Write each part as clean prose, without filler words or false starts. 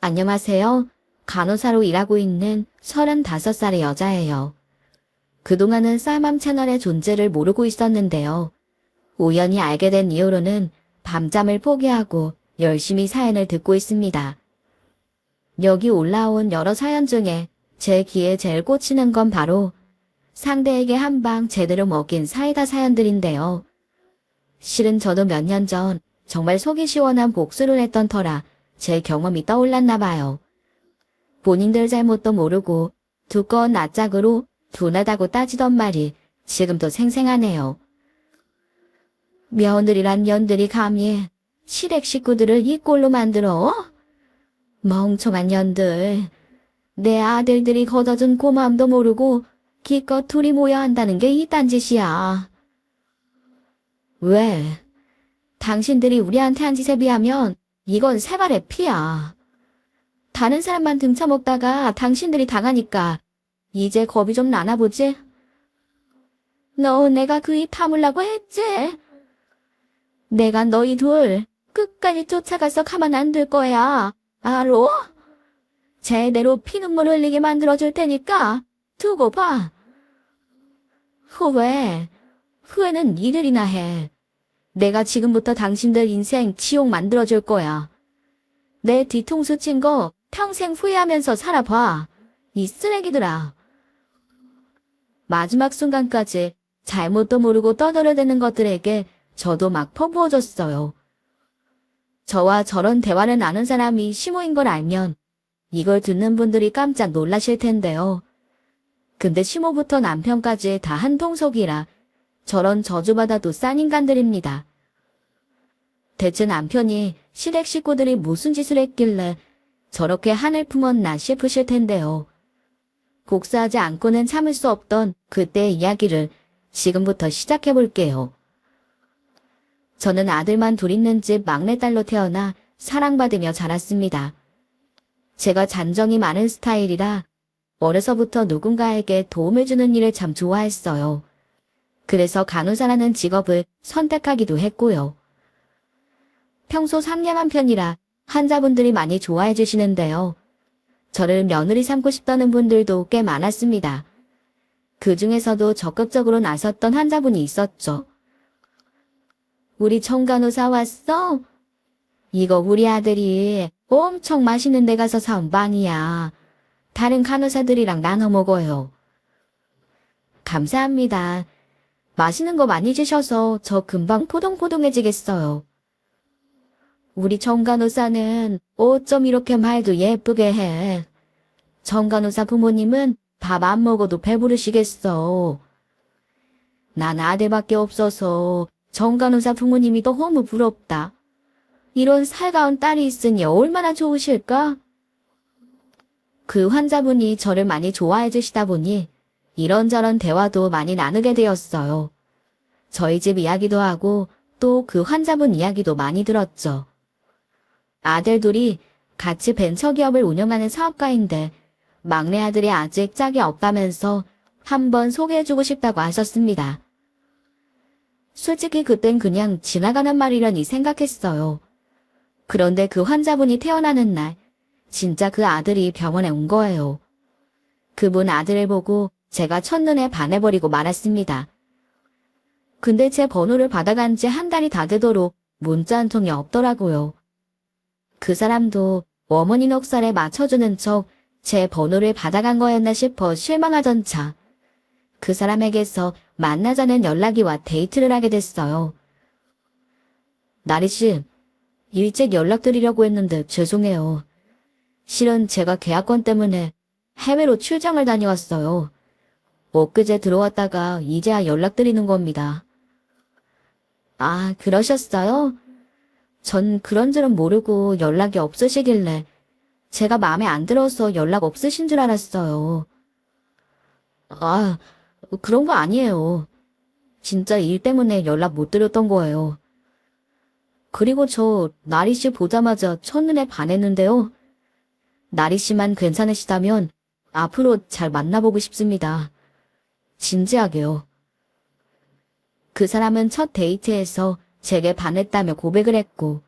안녕하세요. 간호사로 일하고 있는 35살의 여자예요. 그동안은 쌀맘 채널의 존재를 모르고 있었는데요. 우연히 알게 된 이후로는 밤잠을 포기하고 열심히 사연을 듣고 있습니다. 여기 올라온 여러 사연 중에 제 귀에 제일 꽂히는 건 바로 상대에게 한 방 제대로 먹인 사이다 사연들인데요. 실은 저도 몇 년 전 정말 속이 시원한 복수를 했던 터라 제 경험이 떠올랐나 봐요. 본인들 잘못도 모르고 두꺼운 낯짝으로 둔하다고 따지던 말이 지금도 생생하네요. 며느리란 년들이 감히 시댁 식구들을 이 꼴로 만들어? 멍청한 년들. 내 아들들이 걷어준 고마움도 모르고 기껏 둘이 모여 한다는 게 이딴 짓이야. 왜? 당신들이 우리한테 한 짓에 비하면 이건 세 발의 피야. 다른 사람만 등쳐먹다가 당신들이 당하니까 이제 겁이 좀 나나 보지? 너 내가 그 입 다물라고 했지? 내가 너희 둘 끝까지 쫓아가서 가만 안 둘 거야. 알어? 제대로 피눈물 흘리게 만들어줄 테니까 두고 봐. 후회는 니들이나 해. 내가 지금부터 당신들 인생 지옥 만들어줄 거야. 내 뒤통수 친 거 평생 후회하면서 살아봐. 이 쓰레기들아. 마지막 순간까지 잘못도 모르고 떠들어대는 것들에게 저도 막 퍼부어졌어요. 저와 저런 대화를 나눈 사람이 시모인 걸 알면 이걸 듣는 분들이 깜짝 놀라실 텐데요. 근데 시모부터 남편까지 다 한통속이라 저런 저주받아도 싼 인간들입니다. 대체 남편이 시댁 식구들이 무슨 짓을 했길래 저렇게 한을 품었나 싶으실 텐데요. 복수하지 않고는 참을 수 없던 그때의 이야기를 지금부터 시작해 볼게요. 저는 아들만 둘 있는 집 막내딸로 태어나 사랑받으며 자랐습니다. 제가 잔정이 많은 스타일이라 어려서부터 누군가에게 도움을 주는 일을 참 좋아했어요. 그래서 간호사라는 직업을 선택하기도 했고요. 평소 상냥한 편이라 환자분들이 많이 좋아해 주시는데요. 저를 며느리 삼고 싶다는 분들도 꽤 많았습니다. 그 중에서도 적극적으로 나섰던 환자분이 있었죠. 우리 청간호사 왔어? 이거 우리 아들이 엄청 맛있는 데 가서 사온 빵이야. 다른 간호사들이랑 나눠 먹어요. 감사합니다. 맛있는 거 많이 주셔서 저 금방 포동포동해지겠어요. 우리 정간호사는 어쩜 이렇게 말도 예쁘게 해. 정간호사 부모님은 밥 안 먹어도 배부르시겠어. 난 아들밖에 없어서 정간호사 부모님이 너무 부럽다. 이런 살가운 딸이 있으니 얼마나 좋으실까? 그 환자분이 저를 많이 좋아해 주시다 보니 이런저런 대화도 많이 나누게 되었어요. 저희 집 이야기도 하고 또 그 환자분 이야기도 많이 들었죠. 아들 둘이 같이 벤처기업을 운영하는 사업가인데 막내 아들이 아직 짝이 없다면서 한번 소개해주고 싶다고 하셨습니다. 솔직히 그땐 그냥 지나가는 말이라니 생각했어요. 그런데 그 환자분이 태어나는 날 진짜 그 아들이 병원에 온 거예요. 그분 아들을 보고 제가 첫눈에 반해버리고 말았습니다. 근데 제 번호를 받아간 지 한 달이 다 되도록 문자 한 통이 없더라고요. 그 사람도 어머니 넉살에 맞춰주는 척 제 번호를 받아간 거였나 싶어 실망하던 차. 그 사람에게서 만나자는 연락이 와 데이트를 하게 됐어요. 나리씨, 일찍 연락드리려고 했는데 죄송해요. 실은 제가 계약권 때문에 해외로 출장을 다녀왔어요. 엊그제 들어왔다가 이제야 연락드리는 겁니다. 아, 그러셨어요? 전 그런 줄은 모르고 연락이 없으시길래 제가 마음에 안 들어서 연락 없으신 줄 알았어요. 아, 그런 거 아니에요. 진짜 일 때문에 연락 못 드렸던 거예요. 그리고 저 나리 씨 보자마자 첫눈에 반했는데요. 나리 씨만 괜찮으시다면 앞으로 잘 만나보고 싶습니다. 진지하게요. 그 사람은 첫 데이트에서 제게 반했다며 고백을 했고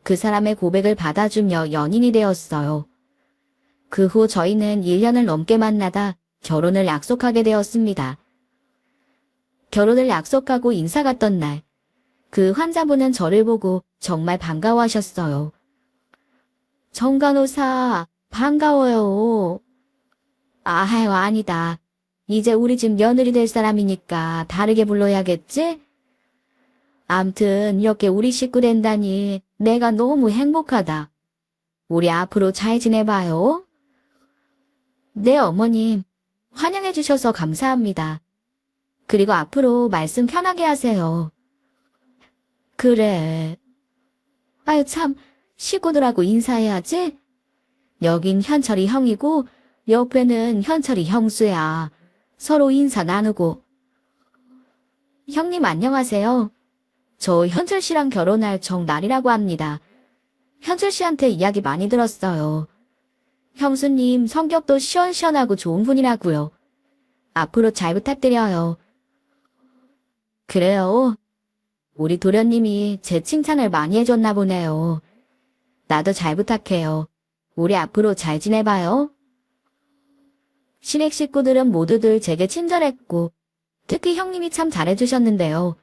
그 사람의 고백을 받아주며 연인이 되었어요. 그 후 저희는 1년을 넘게 만나다 결혼을 약속하게 되었습니다. 결혼을 약속하고 인사 갔던 날, 그 환자분은 저를 보고 정말 반가워하셨어요. 정 간호사, 반가워요. 아유, 아니다. 이제 우리 집 며느리 될 사람이니까 다르게 불러야겠지? 암튼 이렇게 우리 식구 된다니 내가 너무 행복하다. 우리 앞으로 잘 지내봐요. 네, 어머님. 환영해 주셔서 감사합니다. 그리고 앞으로 말씀 편하게 하세요. 그래. 아유 참, 식구들하고 인사해야지. 여긴 현철이 형이고 옆에는 현철이 형수야. 서로 인사 나누고. 형님 안녕하세요. 저 현철 씨랑 결혼할 정날이라고 합니다. 현철 씨한테 이야기 많이 들었어요. 형수님 성격도 시원시원하고 좋은 분이라고요. 앞으로 잘 부탁드려요. 그래요. 우리 도련님이 제 칭찬을 많이 해줬나 보네요. 나도 잘 부탁해요. 우리 앞으로 잘 지내봐요. 시댁 식구들은 모두들 제게 친절했고 특히 형님이 참 잘해주셨는데요.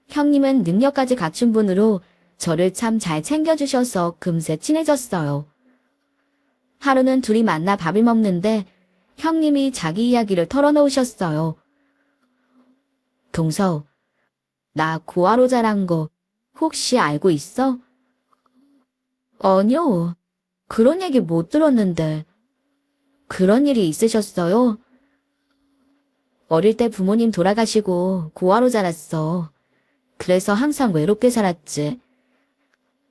형님은 능력까지 갖춘 분으로 저를 참 잘 챙겨주셔서 금세 친해졌어요. 하루는 둘이 만나 밥을 먹는데 형님이 자기 이야기를 털어놓으셨어요. 동서, 나 고아로 자란 거 혹시 알고 있어? 아니요. 그런 얘기 못 들었는데. 그런 일이 있으셨어요? 어릴 때 부모님 돌아가시고 고아로 자랐어. 그래서 항상 외롭게 살았지.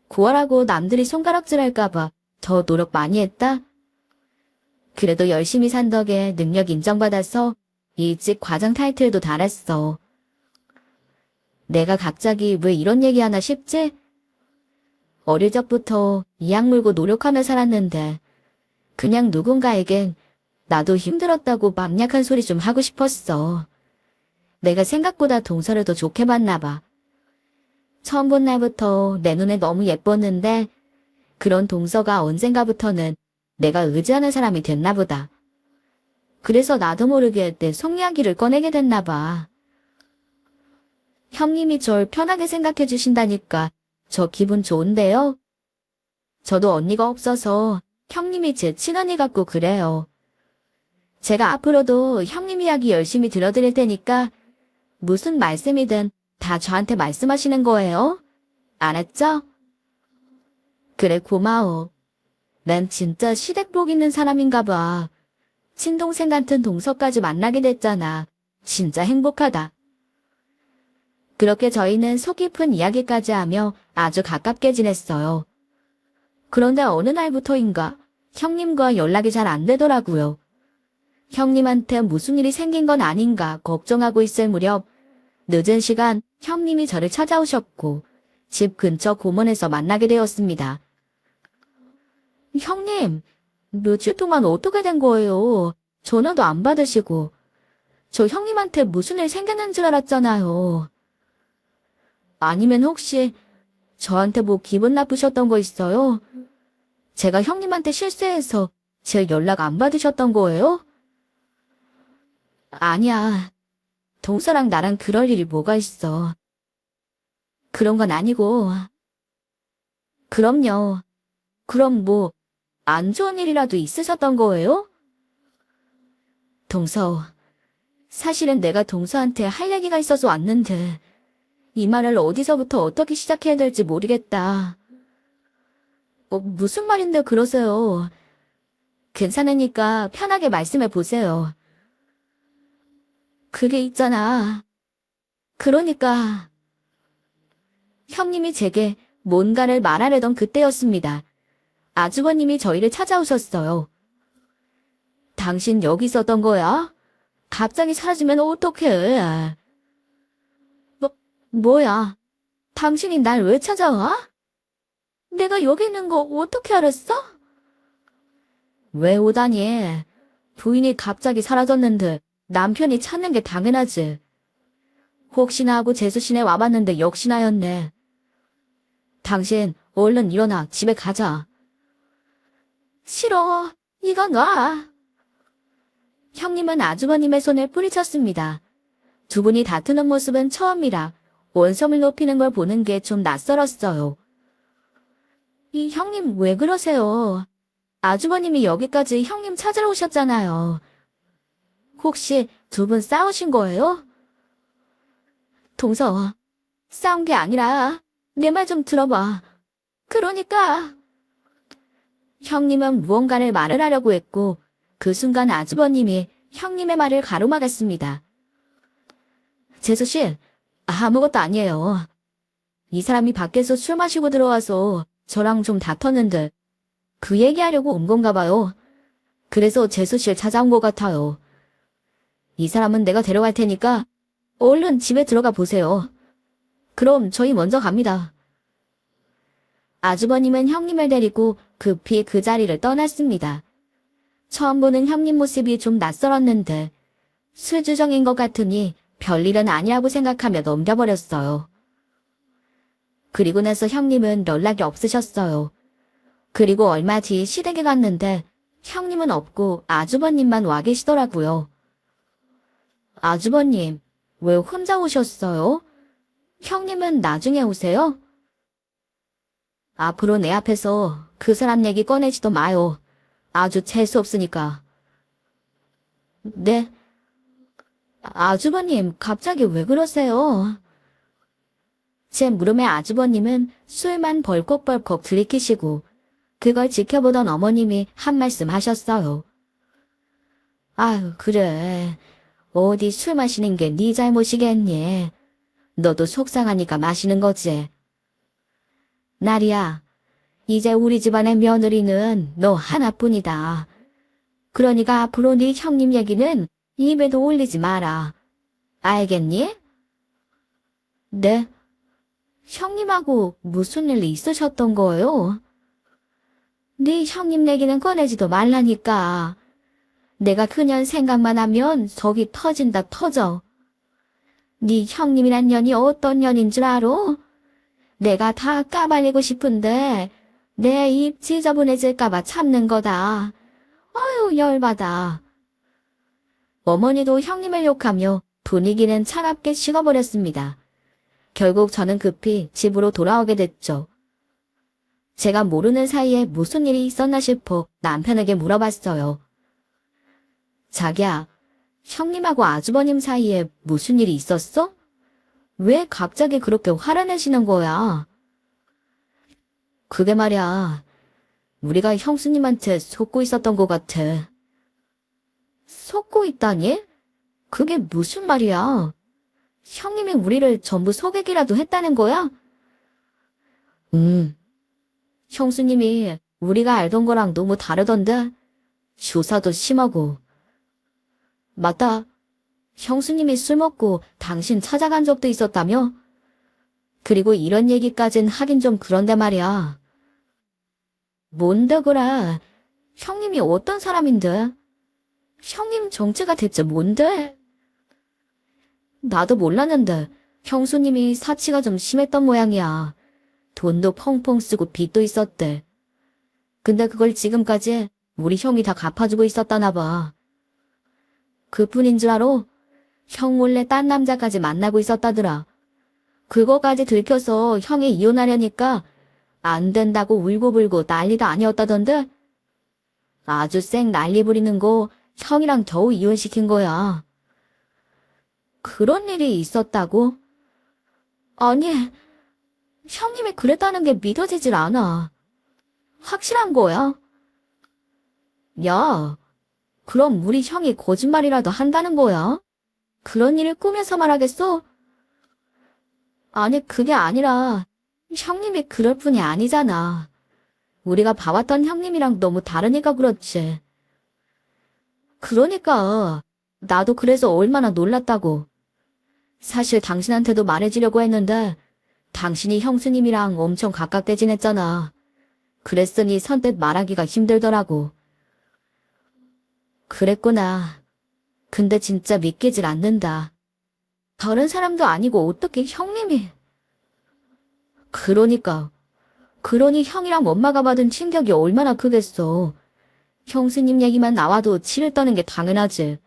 고아라고 남들이 손가락질할까봐 더 노력 많이 했다? 그래도 열심히 산 덕에 능력 인정받아서 일찍 과장 타이틀도 달았어. 내가 갑자기 왜 이런 얘기하나 싶지? 어릴 적부터 이악 물고 노력하며 살았는데 그냥 누군가에겐 나도 힘들었다고 맘 약한 소리 좀 하고 싶었어. 내가 생각보다 동서를 더 좋게 봤나 봐. 처음 본 날부터 내 눈에 너무 예뻤는데 그런 동서가 언젠가부터는 내가 의지하는 사람이 됐나 보다. 그래서 나도 모르게 내 속 이야기를 꺼내게 됐나 봐. 형님이 절 편하게 생각해 주신다니까 저 기분 좋은데요? 저도 언니가 없어서 형님이 제 친언니 같고 그래요. 제가 앞으로도 형님 이야기 열심히 들어드릴 테니까 무슨 말씀이든 다 저한테 말씀하시는 거예요. 알았죠? 그래, 고마워. 난 진짜 시댁복 있는 사람인가 봐. 친동생 같은 동서까지 만나게 됐잖아. 진짜 행복하다. 그렇게 저희는 속 깊은 이야기까지 하며 아주 가깝게 지냈어요. 그런데 어느 날부터인가 형님과 연락이 잘 안 되더라고요. 형님한테 무슨 일이 생긴 건 아닌가 걱정하고 있을 무렵 늦은 시간 형님이 저를 찾아오셨고 집 근처 고문에서 만나게 되었습니다. 형님, 며칠 동안 어떻게 된 거예요? 전화도 안 받으시고. 저 형님한테 무슨 일 생겼는 줄 알았잖아요. 아니면 혹시 저한테 뭐 기분 나쁘셨던 거 있어요? 제가 형님한테 실수해서 제 연락 안 받으셨던 거예요? 아니야. 동서랑 나랑 그럴 일이 뭐가 있어. 그런 건 아니고. 그럼요. 그럼 뭐 안 좋은 일이라도 있으셨던 거예요? 동서, 사실은 내가 동서한테 할 얘기가 있어서 왔는데 이 말을 어디서부터 어떻게 시작해야 될지 모르겠다. 무슨 말인데 그러세요? 괜찮으니까 편하게 말씀해 보세요. 그게 있잖아. 그러니까 형님이 제게 뭔가를 말하려던 그때였습니다. 아주버님이 저희를 찾아오셨어요. 당신 여기 있었던 거야? 갑자기 사라지면 어떡해? 뭐야? 당신이 날 왜 찾아와? 내가 여기 있는 거 어떻게 알았어? 왜 오다니? 부인이 갑자기 사라졌는데 남편이 찾는 게 당연하지. 혹시나 하고 재수씨네 와봤는데 역시나였네. 당신 얼른 일어나, 집에 가자. 싫어, 이거 놔. 형님은 아주버님의 손을 뿌리쳤습니다. 두 분이 다투는 모습은 처음이라 원성을 높이는 걸 보는 게 좀 낯설었어요. 이 형님 왜 그러세요? 아주버님이 여기까지 형님 찾으러 오셨잖아요. 혹시 두 분 싸우신 거예요? 동서, 싸운 게 아니라 내 말 좀 들어봐. 그러니까 형님은 무언가를 말을 하려고 했고 그 순간 아주버님이 형님의 말을 가로막았습니다. 재수씨, 아무것도 아니에요. 이 사람이 밖에서 술 마시고 들어와서 저랑 좀 다퉜는데 그 얘기하려고 온 건가 봐요. 그래서 재수씨를 찾아온 것 같아요. 이 사람은 내가 데려갈 테니까 얼른 집에 들어가 보세요. 그럼 저희 먼저 갑니다. 아주버님은 형님을 데리고 급히 그 자리를 떠났습니다. 처음 보는 형님 모습이 좀 낯설었는데 술주정인 것 같으니 별일은 아니라고 생각하며 넘겨버렸어요. 그리고 나서 형님은 연락이 없으셨어요. 그리고 얼마 뒤 시댁에 갔는데 형님은 없고 아주버님만 와 계시더라고요. 아주버님, 왜 혼자 오셨어요? 형님은 나중에 오세요? 앞으로 내 앞에서 그 사람 얘기 꺼내지도 마요. 아주 재수 없으니까. 네. 아주버님, 갑자기 왜 그러세요? 제 물음에 아주버님은 술만 벌컥벌컥 들이키시고 그걸 지켜보던 어머님이 한 말씀 하셨어요. 아유, 그래. 어디 술 마시는 게 네 잘못이겠니? 너도 속상하니까 마시는 거지. 나리야, 이제 우리 집안의 며느리는 너 하나뿐이다. 그러니까 앞으로 네 형님 얘기는 입에도 올리지 마라. 알겠니? 네. 형님하고 무슨 일 있으셨던 거예요? 네 형님 얘기는 꺼내지도 말라니까. 내가 그년 생각만 하면 속이 터진다 터져. 네 형님이란 년이 어떤 년인 줄 알아? 내가 다 까발리고 싶은데 내 입 지저분해질까봐 참는 거다. 아유, 열받아. 어머니도 형님을 욕하며 분위기는 차갑게 식어버렸습니다. 결국 저는 급히 집으로 돌아오게 됐죠. 제가 모르는 사이에 무슨 일이 있었나 싶어 남편에게 물어봤어요. 자기야, 형님하고 아주버님 사이에 무슨 일이 있었어? 왜 갑자기 그렇게 화를 내시는 거야? 그게 말이야, 우리가 형수님한테 속고 있었던 것 같아. 속고 있다니? 그게 무슨 말이야? 형님이 우리를 전부 속이기라도 했다는 거야? 형수님이 우리가 알던 거랑 너무 다르던데? 조사도 심하고. 맞다. 형수님이 술 먹고 당신 찾아간 적도 있었다며? 그리고 이런 얘기까진 하긴 좀 그런데 말이야. 뭔데 그래? 형님이 어떤 사람인데? 형님 정체가 대체 뭔데? 나도 몰랐는데 형수님이 사치가 좀 심했던 모양이야. 돈도 펑펑 쓰고 빚도 있었대. 근데 그걸 지금까지 우리 형이 다 갚아주고 있었다나 봐. 그뿐인 줄 알아? 형 몰래 딴 남자까지 만나고 있었다더라. 그거까지 들켜서 형이 이혼하려니까 안 된다고 울고불고 난리도 아니었다던데? 아주 쌩 난리 부리는 거 형이랑 겨우 이혼시킨 거야. 그런 일이 있었다고? 아니, 형님이 그랬다는 게 믿어지질 않아. 확실한 거야? 야, 그럼 우리 형이 거짓말이라도 한다는 거야? 그런 일을 꾸며서 말하겠어? 아니, 그게 아니라 형님이 그럴 뿐이 아니잖아. 우리가 봐왔던 형님이랑 너무 다르니까 그렇지. 그러니까 나도 그래서 얼마나 놀랐다고. 사실 당신한테도 말해주려고 했는데 당신이 형수님이랑 엄청 가깝게 지냈잖아. 그랬으니 선뜻 말하기가 힘들더라고. 그랬구나. 근데 진짜 믿기질 않는다. 다른 사람도 아니고 어떻게 형님이... 그러니까 그러니 형이랑 엄마가 받은 충격이 얼마나 크겠어. 형수님 얘기만 나와도 치를 떠는 게 당연하지.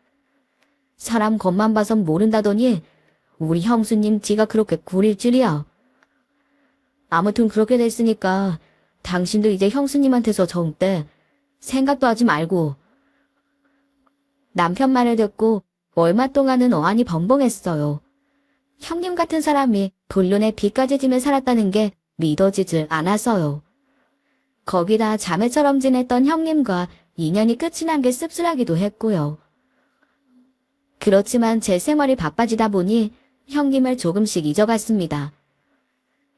사람 겉만 봐선 모른다더니 우리 형수님 지가 그렇게 구릴 줄이야. 아무튼 그렇게 됐으니까 당신도 이제 형수님한테서 정때 생각도 하지 말고. 남편 말을 듣고 얼마 동안은 어안이 벙벙했어요. 형님 같은 사람이 본론에 빚까지 지며 살았다는 게 믿어지질 않아서요. 거기다 자매처럼 지냈던 형님과 인연이 끝이 난 게 씁쓸하기도 했고요. 그렇지만 제 생활이 바빠지다 보니 형님을 조금씩 잊어갔습니다.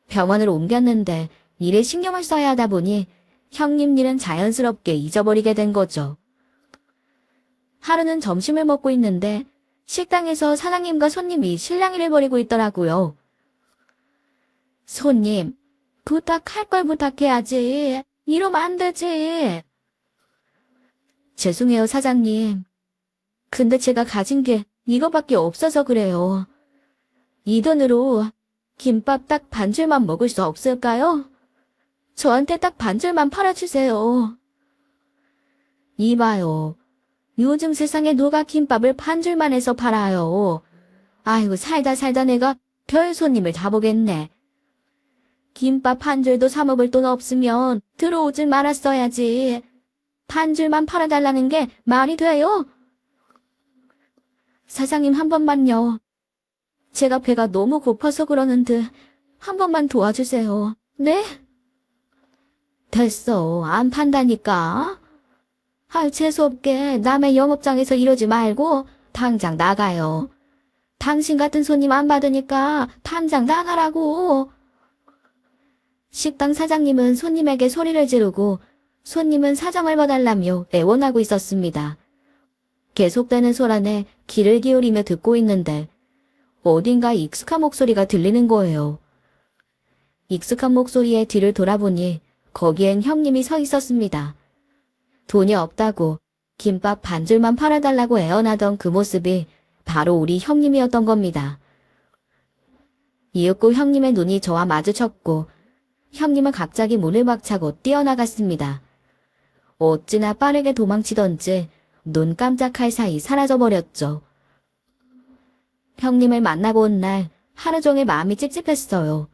병원을 옮겼는데 일에 신경을 써야 하다 보니 형님 일은 자연스럽게 잊어버리게 된 거죠. 하루는 점심을 먹고 있는데 식당에서 사장님과 손님이 실랑이를 벌이고 있더라고요. 손님, 부탁할 걸 부탁해야지. 이러면 안 되지. 죄송해요, 사장님. 근데 제가 가진 게 이거밖에 없어서 그래요. 이 돈으로 김밥 딱 반줄만 먹을 수 없을까요? 저한테 딱 반줄만 팔아주세요. 이봐요. 요즘 세상에 누가 김밥을 반줄만 해서 팔아요. 아이고 살다 내가 별 손님을 다 보겠네. 김밥 한 줄도 사 먹을 돈 없으면 들어오질 말았어야지. 반줄만 팔아달라는 게 말이 돼요? 사장님 한 번만요. 제가 배가 너무 고파서 그러는데 한 번만 도와주세요. 네? 됐어. 안 판다니까. 재수없게 남의 영업장에서 이러지 말고 당장 나가요. 당신 같은 손님 안 받으니까 당장 나가라고. 식당 사장님은 손님에게 소리를 지르고 손님은 사정을 봐달라며 애원하고 있었습니다. 계속되는 소란에 귀를 기울이며 듣고 있는데 어딘가 익숙한 목소리가 들리는 거예요. 익숙한 목소리에 뒤를 돌아보니 거기엔 형님이 서 있었습니다. 돈이 없다고 김밥 반줄만 팔아달라고 애원하던 그 모습이 바로 우리 형님이었던 겁니다. 이윽고 형님의 눈이 저와 마주쳤고 형님은 갑자기 문을 박차고 뛰어나갔습니다. 어찌나 빠르게 도망치던지 눈 깜짝할 사이 사라져버렸죠. 형님을 만나고 온 날 하루 종일 마음이 찝찝했어요.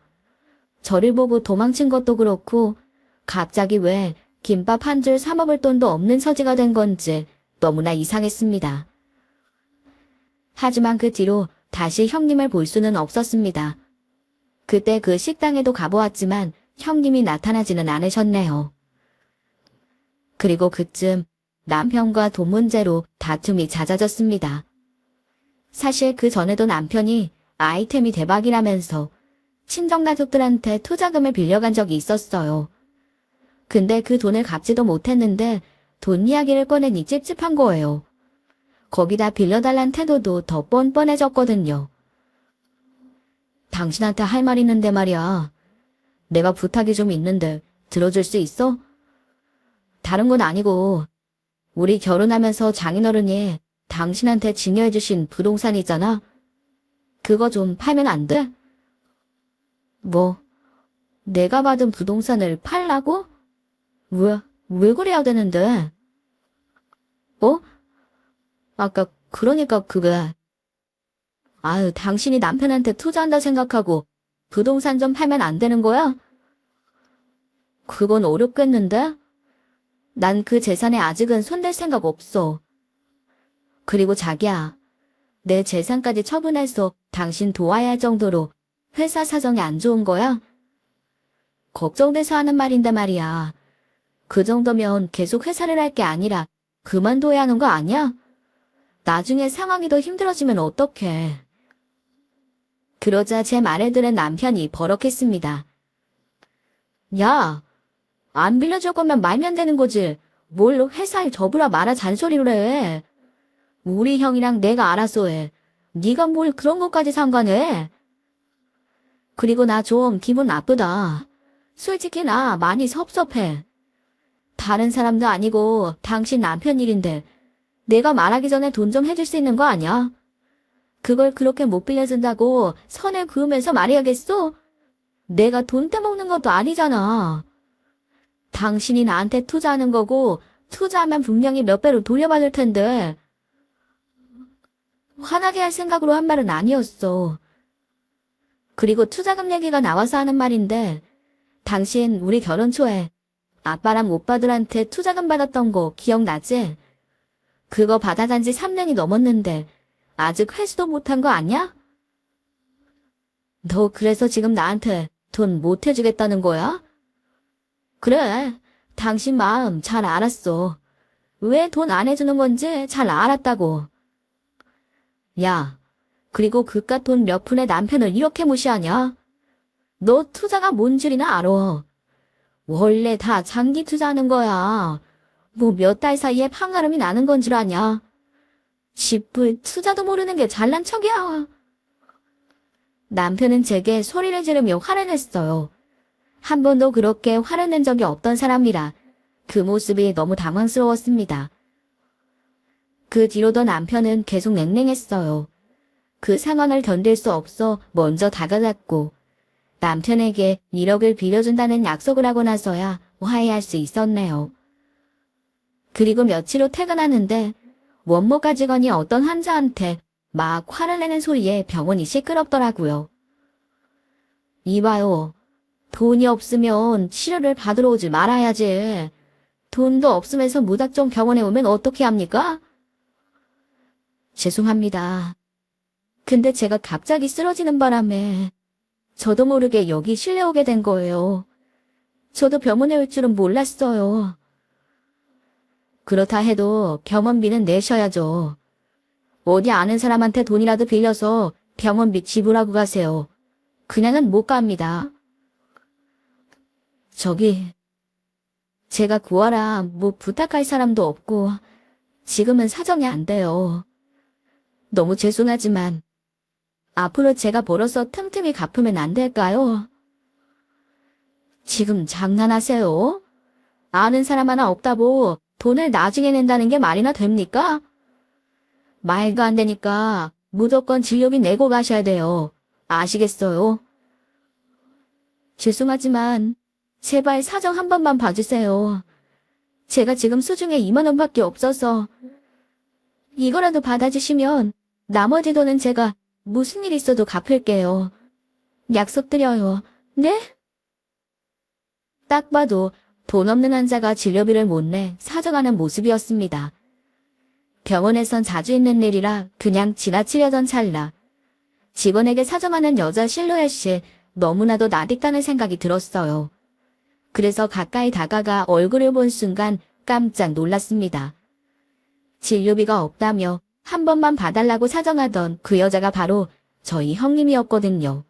저를 보고 도망친 것도 그렇고 갑자기 왜 김밥 한 줄 사 먹을 돈도 없는 처지가 된 건지 너무나 이상했습니다. 하지만 그 뒤로 다시 형님을 볼 수는 없었습니다. 그때 그 식당에도 가보았지만 형님이 나타나지는 않으셨네요. 그리고 그쯤 남편과 돈 문제로 다툼이 잦아졌습니다. 사실 그 전에도 남편이 아이템이 대박이라면서 친정가족들한테 투자금을 빌려간 적이 있었어요. 근데 그 돈을 갚지도 못했는데 돈 이야기를 꺼내니 찝찝한 거예요. 거기다 빌려달란 태도도 더 뻔뻔해졌거든요. 당신한테 할 말 있는데 말이야. 내가 부탁이 좀 있는데 들어줄 수 있어? 다른 건 아니고 우리 결혼하면서 장인어른이 당신한테 증여해주신 부동산 있잖아. 그거 좀 팔면 안 돼? 뭐? 내가 받은 부동산을 팔라고? 왜 그래야 되는데? 아까 그러니까 그게. 당신이 남편한테 투자한다 생각하고 부동산 좀 팔면 안 되는 거야? 그건 어렵겠는데? 난 그 재산에 아직은 손댈 생각 없어. 그리고 자기야, 내 재산까지 처분해서 당신 도와야 할 정도로 회사 사정이 안 좋은 거야? 걱정돼서 하는 말인데 말이야. 그 정도면 계속 회사를 할 게 아니라 그만둬야 하는 거 아니야? 나중에 상황이 더 힘들어지면 어떡해. 그러자 제 말을 들은 남편이 버럭했습니다. 야, 안 빌려줄 거면 말면 되는 거지. 뭘 회사에 접으라 마라 잔소리를 해. 우리 형이랑 내가 알아서 해. 네가 뭘 그런 것까지 상관해. 그리고 나 좀 기분 나쁘다. 솔직히 나 많이 섭섭해. 다른 사람도 아니고 당신 남편 일인데 내가 말하기 전에 돈 좀 해줄 수 있는 거 아니야? 그걸 그렇게 못 빌려준다고 선을 그으면서 말해야겠어? 내가 돈 떼먹는 것도 아니잖아. 당신이 나한테 투자하는 거고 투자하면 분명히 몇 배로 돌려받을 텐데. 화나게 할 생각으로 한 말은 아니었어. 그리고 투자금 얘기가 나와서 하는 말인데 당신 우리 결혼 초에 아빠랑 오빠들한테 투자금 받았던 거 기억나지? 그거 받아간 지 3년이 넘었는데 아직 회수도 못한 거 아니야? 너 그래서 지금 나한테 돈 못 해주겠다는 거야? 그래, 당신 마음 잘 알았어. 왜 돈 안 해주는 건지 잘 알았다고. 야, 그리고 그깟 돈 몇 푼의 남편을 이렇게 무시하냐? 너 투자가 뭔 줄이나 알아. 원래 다 장기 투자하는 거야. 뭐 몇 달 사이에 판가름이 나는 건 줄 아냐? 10불 투자도 모르는 게 잘난 척이야. 남편은 제게 소리를 지르며 화를 냈어요. 한 번도 그렇게 화를 낸 적이 없던 사람이라 그 모습이 너무 당황스러웠습니다. 그 뒤로도 남편은 계속 냉랭했어요. 그 상황을 견딜 수 없어 먼저 다가갔고 남편에게 1억을 빌려준다는 약속을 하고 나서야 화해할 수 있었네요. 그리고 며칠 후 퇴근하는데 원모 가직원이 어떤 환자한테 막 화를 내는 소리에 병원이 시끄럽더라고요. 이봐요. 돈이 없으면 치료를 받으러 오지 말아야지. 돈도 없으면서 무작정 병원에 오면 어떻게 합니까? 죄송합니다. 근데 제가 갑자기 쓰러지는 바람에 저도 모르게 여기 실려오게 된 거예요. 저도 병원에 올 줄은 몰랐어요. 그렇다 해도 병원비는 내셔야죠. 어디 아는 사람한테 돈이라도 빌려서 병원비 지불하고 가세요. 그냥은 못 갑니다. 저기, 제가 구하라 뭐 부탁할 사람도 없고 지금은 사정이 안 돼요. 너무 죄송하지만 앞으로 제가 벌어서 틈틈이 갚으면 안 될까요? 지금 장난하세요? 아는 사람 하나 없다고 돈을 나중에 낸다는 게 말이나 됩니까? 말도 안 되니까 무조건 진료비 내고 가셔야 돼요. 아시겠어요? 죄송하지만 제발 사정 한 번만 봐주세요. 제가 지금 수중에 2만 원밖에 없어서 이거라도 받아주시면 나머지 돈은 제가 무슨 일 있어도 갚을게요. 약속드려요. 네? 딱 봐도 돈 없는 환자가 진료비를 못 내 사정하는 모습이었습니다. 병원에선 자주 있는 일이라 그냥 지나치려던 찰나 직원에게 사정하는 여자 실루엣이 너무나도 낯익다는 생각이 들었어요. 그래서 가까이 다가가 얼굴을 본 순간 깜짝 놀랐습니다. 진료비가 없다며 한 번만 봐달라고 사정하던 그 여자가 바로 저희 형님이었거든요.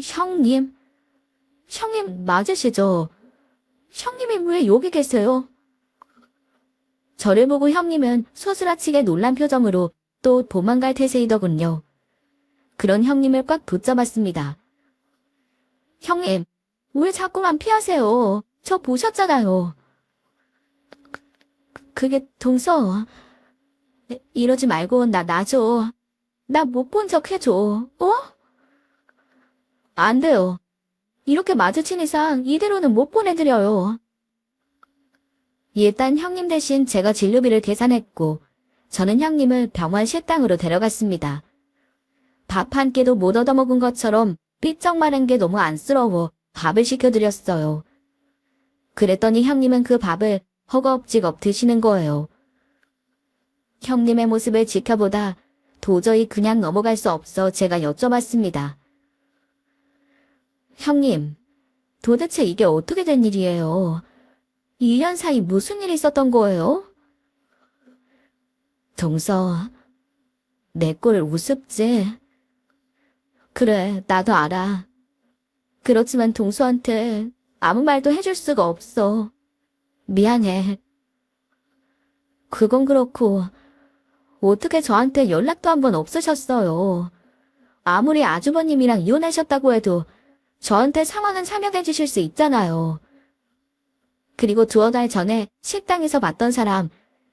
형님? 형님 맞으시죠? 형님이 왜 여기 계세요? 저를 보고 형님은 소스라치게 놀란 표정으로 또 도망갈 태세이더군요. 그런 형님을 꽉 붙잡았습니다. 형님, 왜 자꾸만 피하세요? 저 보셨잖아요. 그게 동서. 이러지 말고 나 놔줘. 나 못 본 척 해줘. 어? 안 돼요. 이렇게 마주친 이상 이대로는 못 보내드려요. 일단 형님 대신 제가 진료비를 계산했고 저는 형님을 병원 식당으로 데려갔습니다. 밥 한 끼도 못 얻어먹은 것처럼 삐쩍 마른 게 너무 안쓰러워 밥을 시켜드렸어요. 그랬더니 형님은 그 밥을 허겁지겁 드시는 거예요. 형님의 모습을 지켜보다 도저히 그냥 넘어갈 수 없어 제가 여쭤봤습니다. 형님, 도대체 이게 어떻게 된 일이에요? 1년 사이 무슨 일이 있었던 거예요? 동서, 내 꼴 우습지? 그래, 나도 알아. 그렇지만 동서한테 아무 말도 해줄 수가 없어. 미안해. 그건 그렇고 어떻게 저한테 연락도 한 번 없으셨어요. 아무리 아주버님이랑 이혼하셨다고 해도 저한테 상황은 설명해 주실 수 있잖아요. 그리고 2달 전에 식당에서 봤던 사람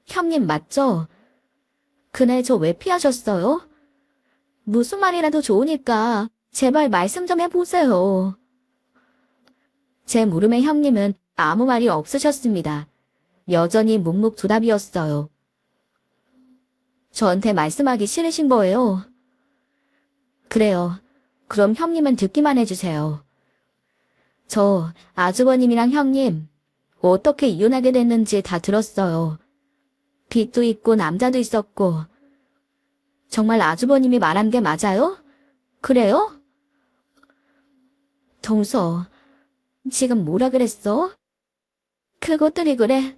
형님 맞죠? 그날 저 왜 피하셨어요? 무슨 말이라도 좋으니까 제발 말씀 좀 해보세요. 제 물음에 형님은 아무 말이 없으셨습니다. 여전히 묵묵부답이었어요. 저한테 말씀하기 싫으신 거예요? 그래요. 그럼 형님은 듣기만 해주세요. 저 아주버님이랑 형님 어떻게 이혼하게 됐는지 다 들었어요. 빚도 있고 남자도 있었고. 정말 아주버님이 말한 게 맞아요? 그래요? 동서, 지금 뭐라 그랬어? 그것들이 그래.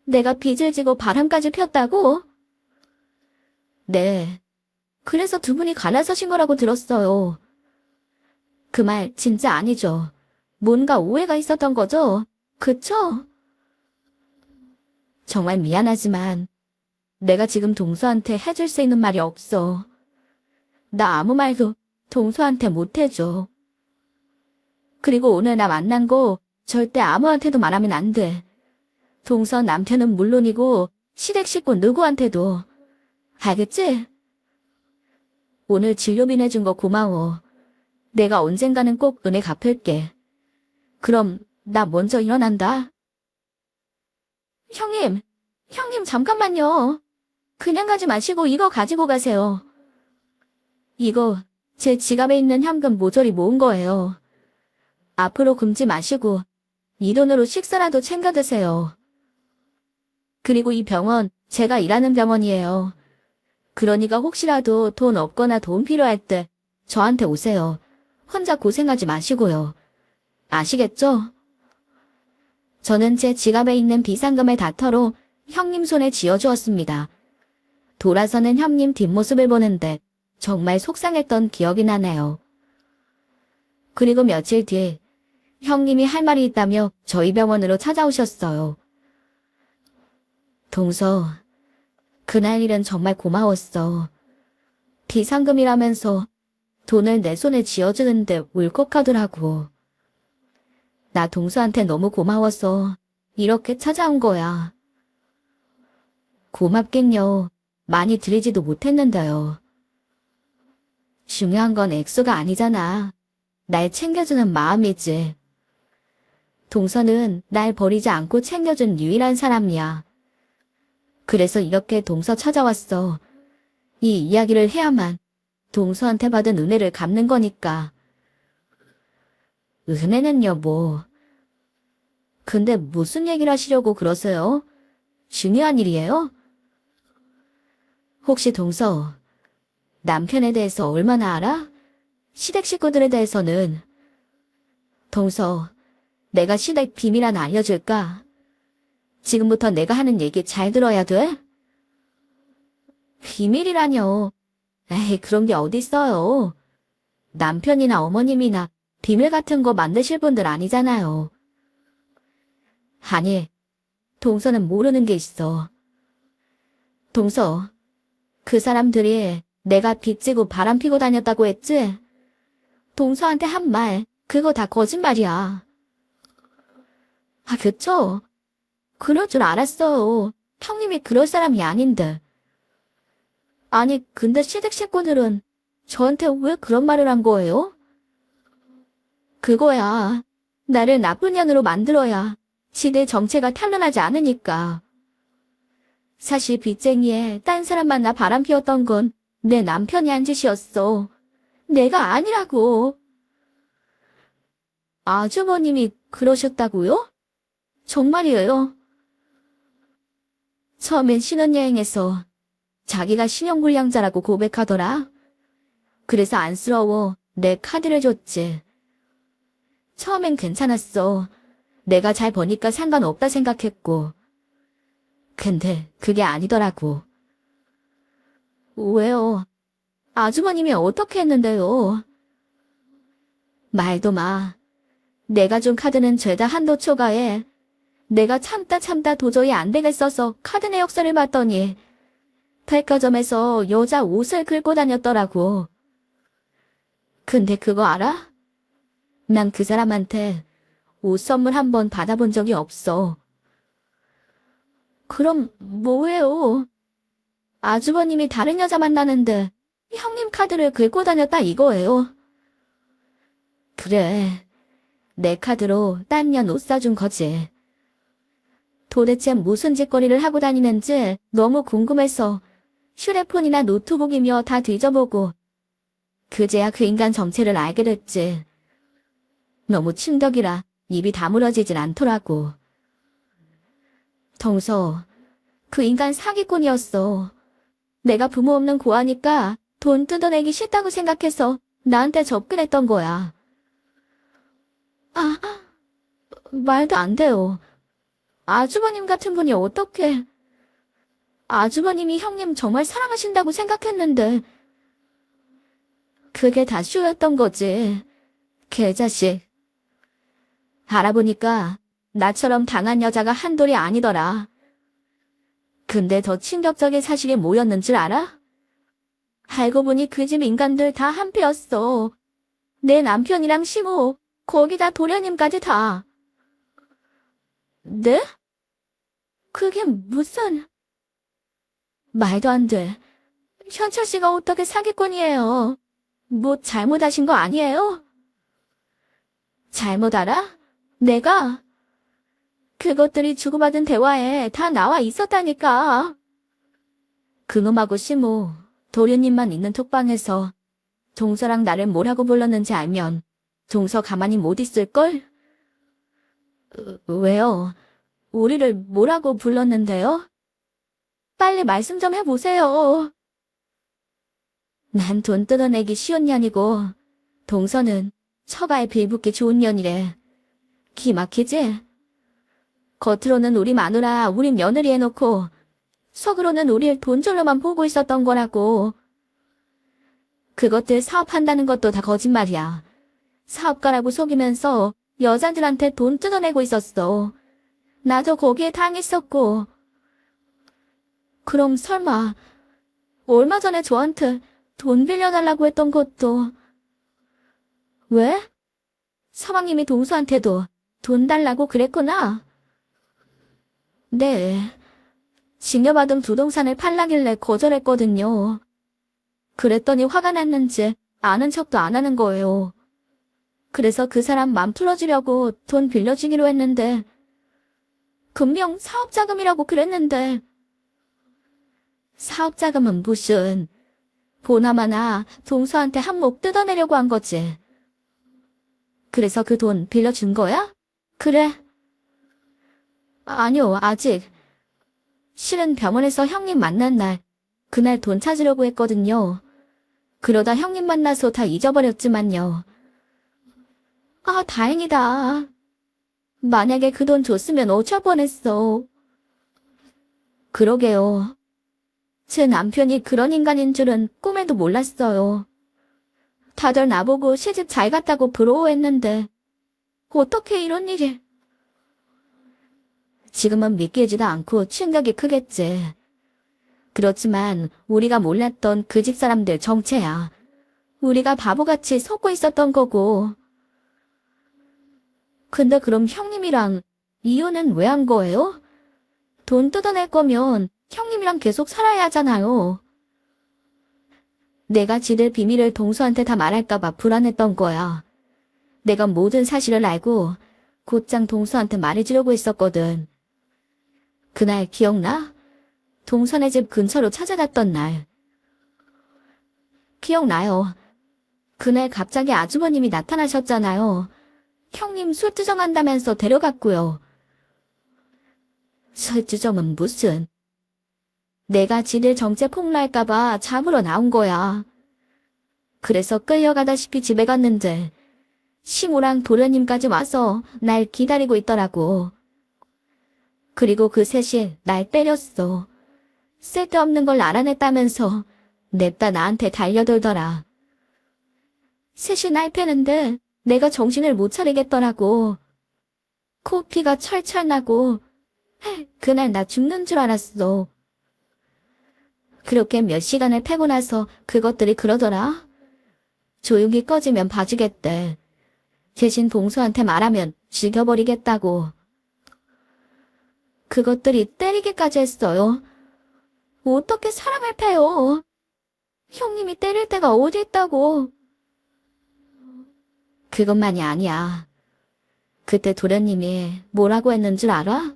내가 빚을 지고 바람까지 폈다고? 네. 그래서 두 분이 갈라서신 거라고 들었어요. 그 말 진짜 아니죠. 뭔가 오해가 있었던 거죠? 그쵸? 정말 미안하지만 내가 지금 동서한테 해줄 수 있는 말이 없어. 나 아무 말도 동서한테 못 해줘. 그리고 오늘 나 만난 거 절대 아무한테도 말하면 안 돼. 동서 남편은 물론이고 시댁 식구 누구한테도. 알겠지? 오늘 진료비 내준 거 고마워. 내가 언젠가는 꼭 은혜 갚을게. 그럼 나 먼저 일어난다. 형님 잠깐만요. 그냥 가지 마시고 이거 가지고 가세요. 이거 제 지갑에 있는 현금 모조리 모은 거예요. 앞으로 굶지 마시고 이 돈으로 식사라도 챙겨 드세요. 그리고 이 병원 제가 일하는 병원이에요. 그러니까 혹시라도 돈 없거나 도움 필요할 때 저한테 오세요. 혼자 고생하지 마시고요. 아시겠죠? 저는 제 지갑에 있는 비상금을 다 털어 형님 손에 쥐어주었습니다. 돌아서는 형님 뒷모습을 보는데 정말 속상했던 기억이 나네요. 그리고 며칠 뒤 형님이 할 말이 있다며 저희 병원으로 찾아오셨어요. 동서, 그날 일은 정말 고마웠어. 비상금이라면서 돈을 내 손에 쥐어주는데 울컥하더라고. 나 동서한테 너무 고마워서 이렇게 찾아온 거야. 고맙긴요. 많이 드리지도 못했는데요. 중요한 건 액수가 아니잖아. 날 챙겨주는 마음이지. 동서는 날 버리지 않고 챙겨준 유일한 사람이야. 그래서 이렇게 동서 찾아왔어. 이 이야기를 해야만 동서한테 받은 은혜를 갚는 거니까. 은혜는요, 뭐. 근데 무슨 얘기를 하시려고 그러세요? 중요한 일이에요? 혹시 동서, 남편에 대해서 얼마나 알아? 시댁 식구들에 대해서는. 동서, 내가 시댁 비밀 하나 알려줄까? 지금부터 내가 하는 얘기 잘 들어야 돼? 비밀이라뇨. 에이, 그런 게 어딨어요. 남편이나 어머님이나 비밀 같은 거 만드실 분들 아니잖아요. 아니, 동서는 모르는 게 있어. 동서, 그 사람들이 내가 빚지고 바람 피고 다녔다고 했지? 동서한테 한 말, 그거 다 거짓말이야. 아, 그쵸? 그럴 줄 알았어요. 형님이 그럴 사람이 아닌데. 아니, 근데 시댁 식구들은 저한테 왜 그런 말을 한 거예요? 그거야. 나를 나쁜 년으로 만들어야 시대 정체가 탄로나지 않으니까. 사실 빚쟁이에 딴 사람 만나 바람 피웠던 건 내 남편이 한 짓이었어. 내가 아니라고. 아주버님이 그러셨다고요? 정말이에요? 처음엔 신혼여행에서 자기가 신용불량자라고 고백하더라. 그래서 안쓰러워 내 카드를 줬지. 처음엔 괜찮았어. 내가 잘 버니까 상관없다 생각했고. 근데 그게 아니더라고. 왜요? 아주버님이 어떻게 했는데요? 말도 마. 내가 준 카드는 죄다 한도 초과해. 내가 참다 도저히 안 되겠어서 카드 내역서를 봤더니 백화점에서 여자 옷을 긁고 다녔더라고. 근데 그거 알아? 난 그 사람한테 옷 선물 한 번 받아본 적이 없어. 그럼 뭐예요? 아주버님이 다른 여자 만나는데 형님 카드를 긁고 다녔다 이거예요. 그래. 내 카드로 딴 년 옷 사준 거지. 도대체 무슨 짓거리를 하고 다니는지 너무 궁금해서 휴대폰이나 노트북이며 다 뒤져보고 그제야 그 인간 정체를 알게 됐지. 너무 충격이라 입이 다물어지질 않더라고. 동서, 그 인간 사기꾼이었어. 내가 부모 없는 고아니까 돈 뜯어내기 싫다고 생각해서 나한테 접근했던 거야. 아, 말도 안 돼요. 아주버님 같은 분이 어떻게... 아주버님이 형님 정말 사랑하신다고 생각했는데 그게 다 쇼였던 거지. 개자식. 알아보니까 나처럼 당한 여자가 한둘이 아니더라. 근데 더 충격적인 사실이 뭐였는 줄 알아? 알고 보니 그 집 인간들 다 한패였어. 내 남편이랑 시모, 거기다 도련님까지 다. 네? 그게 무슨... 말도 안 돼. 현철 씨가 어떻게 사기꾼이에요? 뭐 잘못하신 거 아니에요? 잘못 알아? 내가 그것들이 주고받은 대화에 다 나와 있었다니까. 그놈하고 시모, 도련님만 있는 톡방에서 동서랑 나를 뭐라고 불렀는지 알면 동서 가만히 못 있을걸? 왜요? 우리를 뭐라고 불렀는데요? 빨리 말씀 좀 해보세요. 난 돈 뜯어내기 쉬운 년이고 동서는 처가에 빌붙기 좋은 년이래. 기 막히지? 겉으로는 우리 마누라, 우리 며느리 해놓고 속으로는 우릴 돈줄로만 보고 있었던 거라고. 그것들 사업한다는 것도 다 거짓말이야. 사업가라고 속이면서 여자들한테 돈 뜯어내고 있었어. 나도 거기에 당했었고. 그럼 설마 얼마 전에 저한테 돈 빌려달라고 했던 것도... 왜? 서방님이 동수한테도 돈 달라고 그랬구나. 네. 징여받은 부동산을 팔라길래 거절했거든요. 그랬더니 화가 났는지 아는 척도 안 하는 거예요. 그래서 그 사람 맘 풀어주려고 돈 빌려주기로 했는데 분명 사업자금이라고 그랬는데 사업자금은 무슨... 보나마나 동수한테 한몫 뜯어내려고 한 거지. 그래서 그 돈 빌려준 거야? 그래. 아니요, 아직. 실은 병원에서 형님 만난 날, 그날 돈 찾으려고 했거든요. 그러다 형님 만나서 다 잊어버렸지만요. 아, 다행이다. 만약에 그 돈 줬으면 어쩔 뻔했어. 그러게요. 제 남편이 그런 인간인 줄은 꿈에도 몰랐어요. 다들 나보고 시집 잘 갔다고 부러워했는데 어떻게 이런 일이... 지금은 믿기지도 않고 충격이 크겠지. 그렇지만 우리가 몰랐던 그 집 사람들 정체야. 우리가 바보같이 속고 있었던 거고. 근데 그럼 형님이랑 이혼은 왜 한 거예요? 돈 뜯어낼 거면 형님이랑 계속 살아야 하잖아요. 내가 지들 비밀을 동서한테 다 말할까봐 불안했던 거야. 내가 모든 사실을 알고 곧장 동서한테 말해주려고 했었거든. 그날 기억나? 동선의 집 근처로 찾아갔던 날. 기억나요. 그날 갑자기 아주버님이 나타나셨잖아요. 형님 술주정한다면서 데려갔고요. 술주정은 무슨... 내가 지들 정체 폭로할까봐 잡으러 나온 거야. 그래서 끌려가다시피 집에 갔는데 시모랑 도련님까지 와서 날 기다리고 있더라고. 그리고 그 셋이 날 때렸어. 쓸데없는 걸 알아냈다면서 냅다 나한테 달려들더라. 셋이 날 패는데 내가 정신을 못 차리겠더라고. 코피가 철철 나고 그날 나 죽는 줄 알았어. 그렇게 몇 시간을 패고 나서 그것들이 그러더라. 조용히 꺼지면 봐주겠대. 대신 동수한테 말하면 죽여버리겠다고. 그것들이 때리기까지 했어요. 어떻게 사람을 패요? 형님이 때릴 데가 어디 있다고. 그것만이 아니야. 그때 도련님이 뭐라고 했는 줄 알아?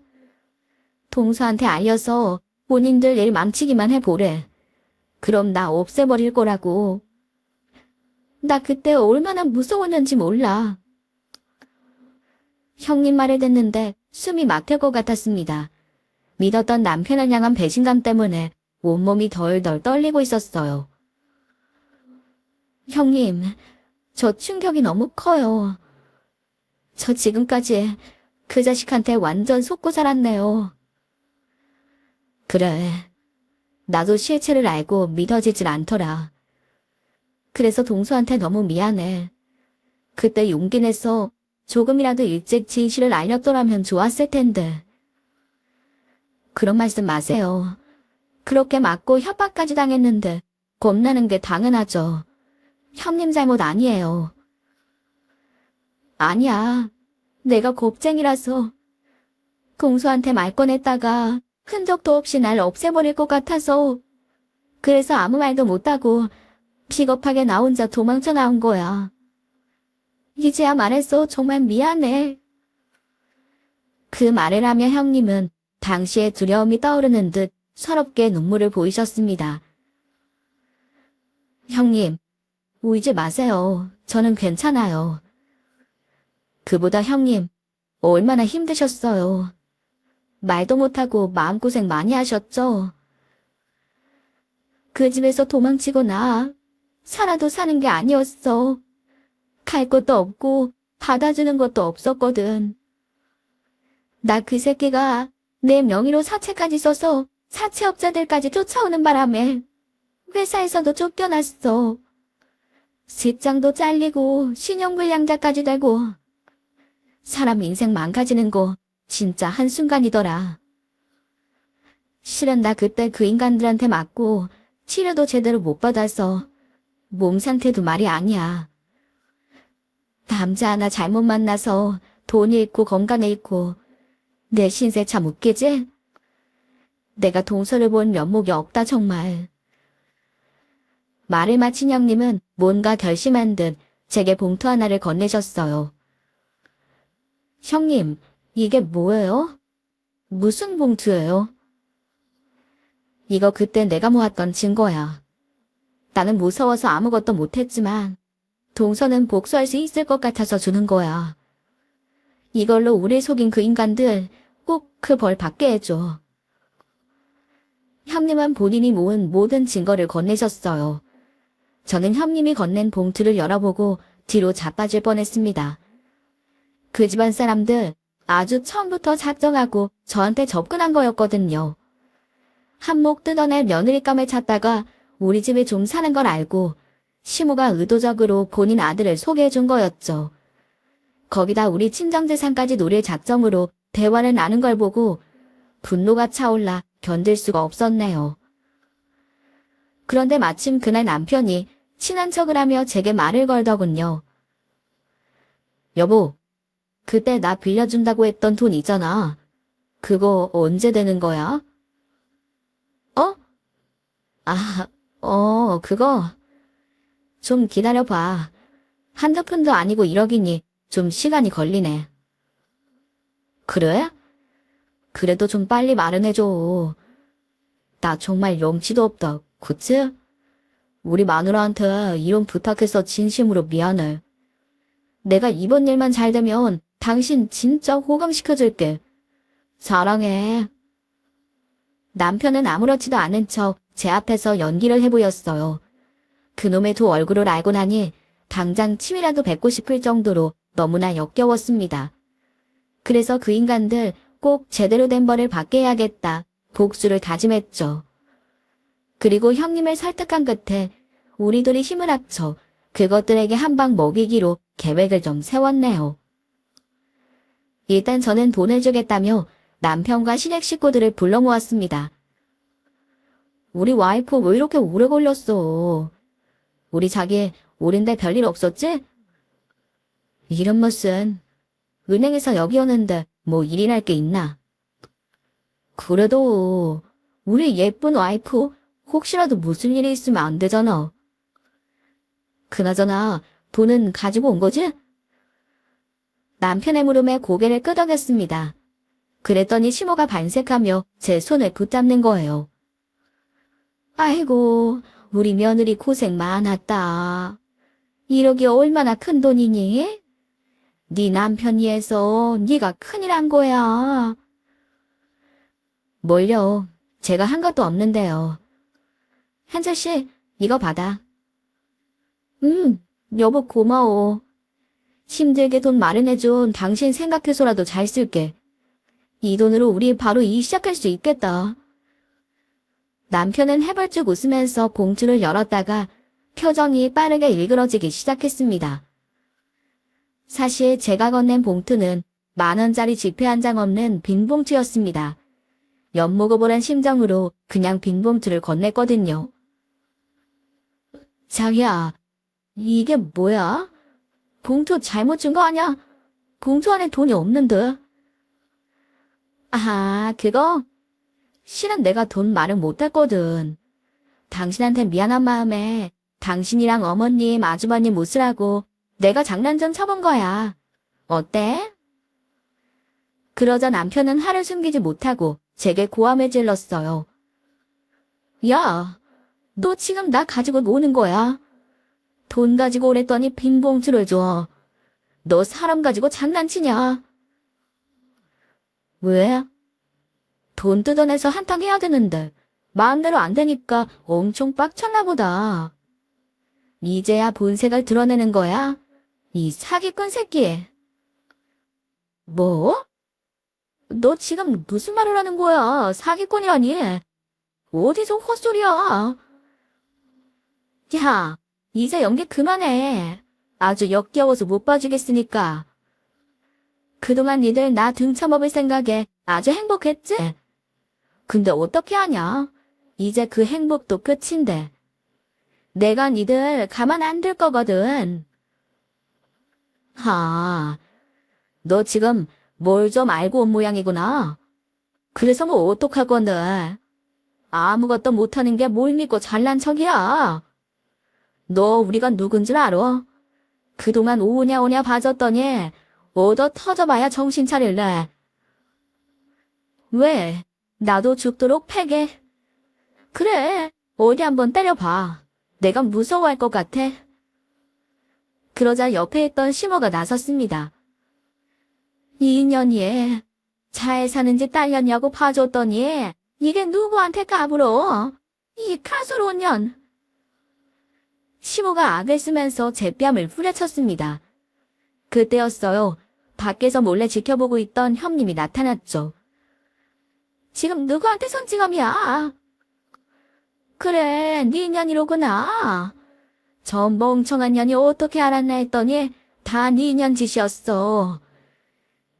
동서한테 알려서 본인들 일 망치기만 해보래. 그럼 나 없애버릴 거라고. 나 그때 얼마나 무서웠는지 몰라. 형님 말을 듣는데 숨이 막힐 것 같았습니다. 믿었던 남편을 향한 배신감 때문에 온몸이 덜덜 떨리고 있었어요. 형님, 저 충격이 너무 커요. 저 지금까지 그 자식한테 완전 속고 살았네요. 그래, 나도 실체를 알고 믿어지질 않더라. 그래서 동서한테 너무 미안해. 그때 용기 내서 조금이라도 일찍 진실을 알렸더라면 좋았을 텐데. 그런 말씀 마세요. 그렇게 맞고 협박까지 당했는데 겁나는 게 당연하죠. 형님 잘못 아니에요. 아니야. 내가 겁쟁이라서. 공수한테 말 꺼냈다가 흔적도 없이 날 없애버릴 것 같아서. 그래서 아무 말도 못하고 비겁하게 나 혼자 도망쳐 나온 거야. 이제야 말해서 정말 미안해. 그 말을 하며 형님은 당시의 두려움이 떠오르는 듯 서럽게 눈물을 보이셨습니다. 형님, 울지 마세요. 저는 괜찮아요. 그보다 형님, 얼마나 힘드셨어요. 말도 못하고 마음고생 많이 하셨죠? 그 집에서 도망치고 나 살아도 사는 게 아니었어. 갈 곳도 없고 받아주는 것도 없었거든. 나 그 새끼가 내 명의로 사채까지 써서 사채업자들까지 쫓아오는 바람에 회사에서도 쫓겨났어. 직장도 잘리고 신용불량자까지 되고. 사람 인생 망가지는 거 진짜 한순간이더라. 실은 나 그때 그 인간들한테 맞고 치료도 제대로 못 받아서 몸 상태도 말이 아니야. 남자 하나 잘못 만나서 돈 잃고 건강 잃고 내 신세 참 웃기지? 내가 동서를 본 면목이 없다 정말. 말을 마친 형님은 뭔가 결심한 듯 제게 봉투 하나를 건네셨어요. 형님, 이게 뭐예요? 무슨 봉투예요? 이거 그때 내가 모았던 증거야. 나는 무서워서 아무것도 못했지만 동서는 복수할 수 있을 것 같아서 주는 거야. 이걸로 우릴 속인 그 인간들 꼭 그 벌 받게 해줘. 형님은 본인이 모은 모든 증거를 건네셨어요. 저는 형님이 건넨 봉투를 열어보고 뒤로 자빠질 뻔했습니다. 그 집안 사람들 아주 처음부터 작정하고 저한테 접근한 거였거든요. 한몫 뜯어낼 며느리감을 찾다가 우리 집에 좀 사는 걸 알고 시모가 의도적으로 본인 아들을 소개해준 거였죠. 거기다 우리 친정재산까지 노릴 작정으로 대화를 나눈 걸 보고 분노가 차올라 견딜 수가 없었네요. 그런데 마침 그날 남편이 친한 척을 하며 제게 말을 걸더군요. 여보, 그때 나 빌려준다고 했던 돈 있잖아. 그거 언제 되는 거야? 어? 그거. 좀 기다려봐. 한두 푼도 아니고 1억이니 좀 시간이 걸리네. 그래? 그래도 좀 빨리 마련해줘. 나 정말 염치도 없다. 그치? 우리 마누라한테 이런 부탁해서 진심으로 미안해. 내가 이번 일만 잘 되면 당신 진짜 호강시켜줄게. 사랑해. 남편은 아무렇지도 않은 척 제 앞에서 연기를 해보였어요. 그놈의 두 얼굴을 알고 나니 당장 침이라도 뱉고 싶을 정도로 너무나 역겨웠습니다. 그래서 그 인간들 꼭 제대로 된 벌을 받게 해야겠다. 복수를 다짐했죠. 그리고 형님을 설득한 끝에 우리 둘이 힘을 합쳐 그것들에게 한 방 먹이기로 계획을 좀 세웠네요. 일단 저는 돈을 주겠다며 남편과 시댁 식구들을 불러 모았습니다. 우리 와이프 왜 이렇게 오래 걸렸어? 우리 자기 오랜데 별일 없었지? 이런 무슨 은행에서 여기 오는데 뭐 일이랄 게 있나? 그래도 우리 예쁜 와이프 혹시라도 무슨 일이 있으면 안 되잖아. 그나저나 돈은 가지고 온 거지? 남편의 물음에 고개를 끄덕였습니다. 그랬더니 시모가 반색하며 제 손을 붙잡는 거예요. 아이고, 우리 며느리 고생 많았다. 1억이 얼마나 큰 돈이니? 네 남편이 해서 네가 큰일 한 거야. 뭘요? 제가 한 것도 없는데요. 현철 씨, 이거 받아. 여보 고마워. 힘들게 돈 마련해준 당신 생각해서라도 잘 쓸게. 이 돈으로 우리 바로 일 시작할 수 있겠다. 남편은 해벌쭉 웃으면서 봉투를 열었다가 표정이 빠르게 일그러지기 시작했습니다. 사실 제가 건넨 봉투는 10,000원짜리 지폐 한 장 없는 빈 봉투였습니다. 엿먹어보란 심정으로 그냥 빈 봉투를 건넸거든요. 자기야, 이게 뭐야? 봉투 잘못 준 거 아냐? 봉투 안에 돈이 없는데. 아, 그거? 실은 내가 돈 말을 못했거든. 당신한테 미안한 마음에 당신이랑 어머님, 아주버님 웃으라고 내가 장난 좀 쳐본 거야. 어때? 그러자 남편은 화를 숨기지 못하고 제게 고함을 질렀어요. 야, 너 지금 나 가지고 노는 거야? 돈 가지고 오랬더니 빈 봉투를 줘. 너 사람 가지고 장난치냐? 왜? 돈 뜯어내서 한탕 해야 되는데 마음대로 안 되니까 엄청 빡쳤나 보다. 이제야 본색을 드러내는 거야? 이 사기꾼 새끼. 뭐? 너 지금 무슨 말을 하는 거야? 사기꾼이라니? 어디서 헛소리야? 야, 이제 연기 그만해. 아주 역겨워서 못 봐주겠으니까. 그동안 니들 나 등쳐먹을 생각에 아주 행복했지? 근데 어떻게 하냐? 이제 그 행복도 끝인데. 내가 니들 가만 안 둘 거거든. 너 지금 뭘 좀 알고 온 모양이구나. 그래서 뭐 어떡할 건데. 아무것도 못하는 게 뭘 믿고 잘난 척이야. 너 우리가 누군 줄 알아? 그동안 오냐오냐 봐줬더니 얻어 터져봐야 정신 차릴래. 왜? 나도 죽도록 패게. 그래, 어디 한번 때려봐. 내가 무서워할 것 같아. 그러자 옆에 있던 시모가 나섰습니다. 이 인연이 잘 사는지 딸렸냐고 봐줬더니 이게 누구한테 까불어? 이 가소로운 년. 시모가 악을 쓰면서 제 뺨을 후려쳤습니다. 그때였어요. 밖에서 몰래 지켜보고 있던 형님이 나타났죠. 지금 누구한테 손찌검이야? 그래, 네 년이로구나. 저 멍청한 년이 어떻게 알았나 했더니 다 네 년 짓이었어.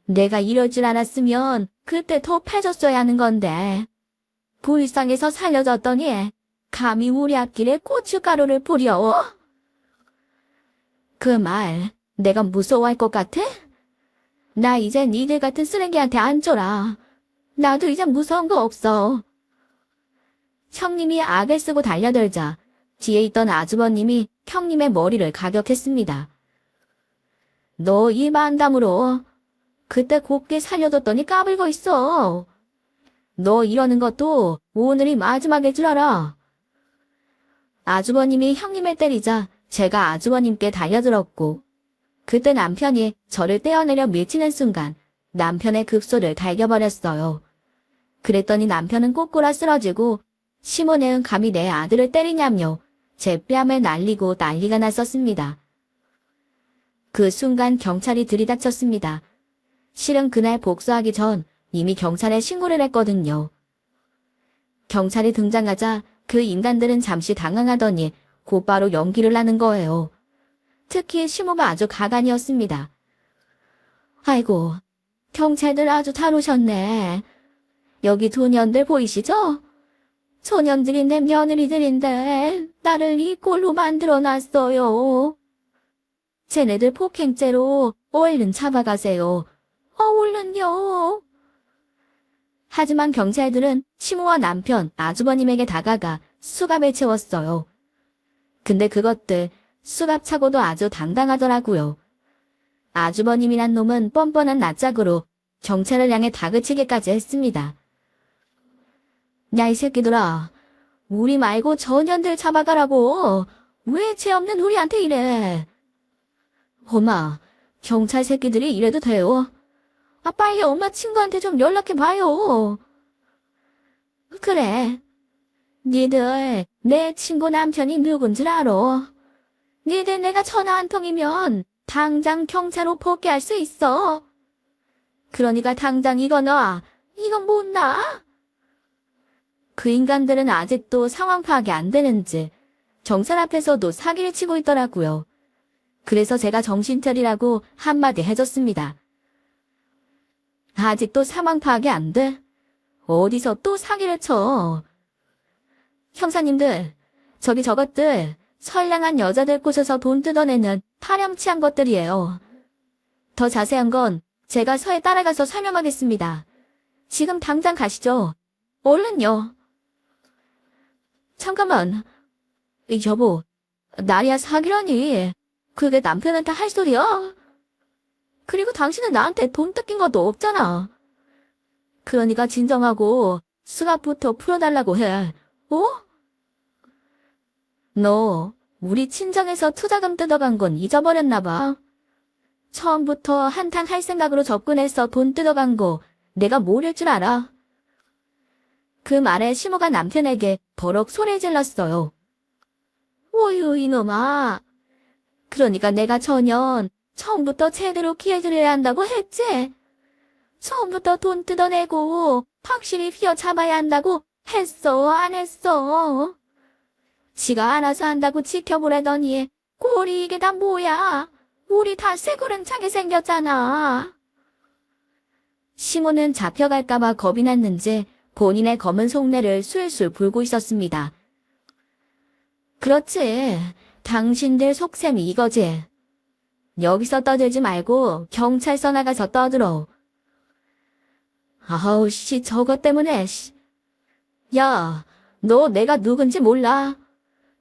내가 이럴 줄 알았으면 그때 더 패줬어야 하는 건데. 불쌍해서 살려줬더니 감히 우리 앞길에 고춧가루를 뿌려. 그 말 내가 무서워할 것 같아? 나 이제 니들 같은 쓰레기한테 안 쫄아. 나도 이제 무서운 거 없어. 형님이 악을 쓰고 달려들자 뒤에 있던 아주버님이 형님의 머리를 가격했습니다. 너 이 만담으로 그때 곱게 살려줬더니 까불고 있어. 너 이러는 것도 오늘이 마지막일 줄 알아. 아주버님이 형님을 때리자 제가 아주버님께 달려들었고 그때 남편이 저를 떼어내려 밀치는 순간 남편의 급소를 갈겨버렸어요. 그랬더니 남편은 꼬꾸라 쓰러지고 시모네는 감히 내 아들을 때리냐며 제 뺨을 날리고 난리가 났었습니다. 그 순간 경찰이 들이닥쳤습니다. 실은 그날 복수하기 전 이미 경찰에 신고를 했거든요. 경찰이 등장하자 그 인간들은 잠시 당황하더니 곧바로 연기를 하는 거예요. 특히 시모가 아주 가관이었습니다. 아이고, 경찰들 아주 잘 오셨네. 여기 두 년들 보이시죠? 소년들이 내 며느리들인데 나를 이 꼴로 만들어놨어요. 쟤네들 폭행죄로 얼른 잡아가세요. 얼른요. 하지만 경찰들은 시모와 남편, 아주버님에게 다가가 수갑을 채웠어요. 근데 그것들 수갑 차고도 아주 당당하더라고요. 아주버님이란 놈은 뻔뻔한 낯짝으로 경찰을 향해 다그치기까지 했습니다. 야, 이 새끼들아. 우리 말고 저 년들 잡아가라고. 왜 죄 없는 우리한테 이래. 엄마, 경찰 새끼들이 이래도 돼요? 아, 빨리 엄마 친구한테 좀 연락해봐요. 그래. 니들 내 친구 남편이 누군 줄 알아. 니들 내가 전화 한 통이면 당장 경찰로 복귀할 수 있어. 그러니까 당장 이거 놔. 이건 못 놔. 그 인간들은 아직도 상황 파악이 안 되는지 경찰 앞에서도 사기를 치고 있더라고요. 그래서 제가 정신 차리라고 한마디 해줬습니다. 아직도 상황 파악이 안 돼? 어디서 또 사기를 쳐? 형사님들, 저기 저것들 선량한 여자들 꼬셔서 돈 뜯어내는 파렴치한 것들이에요. 더 자세한 건 제가 서에 따라가서 설명하겠습니다. 지금 당장 가시죠. 얼른요. 잠깐만. 여보, 나리야 사기라니. 그게 남편한테 할 소리야? 그리고 당신은 나한테 돈 뜯긴 것도 없잖아. 그러니까 진정하고 수갑부터 풀어달라고 해. 어? 너 우리 친정에서 투자금 뜯어간 건 잊어버렸나 봐. 처음부터 한탕 할 생각으로 접근해서 돈 뜯어간 거 내가 모를 줄 알아. 그 말에 시모가 남편에게 버럭 소리 질렀어요. 오유 이놈아. 그러니까 내가 전혀 처음부터 제대로 기회드려야 한다고 했지. 처음부터 돈 뜯어내고 확실히 휘어잡아야 한다고 했어 안 했어. 지가 알아서 한다고 지켜보래더니 꼴이 이게 다 뭐야. 우리 다 쇠고른 차게 생겼잖아. 시모는 잡혀갈까봐 겁이 났는지 본인의 검은 속내를 술술 불고 있었습니다. 그렇지. 당신들 속셈이 이거지. 여기서 떠들지 말고 경찰서 나가서 떠들어. 아우 씨 저것 때문에 씨. 야, 너 내가 누군지 몰라?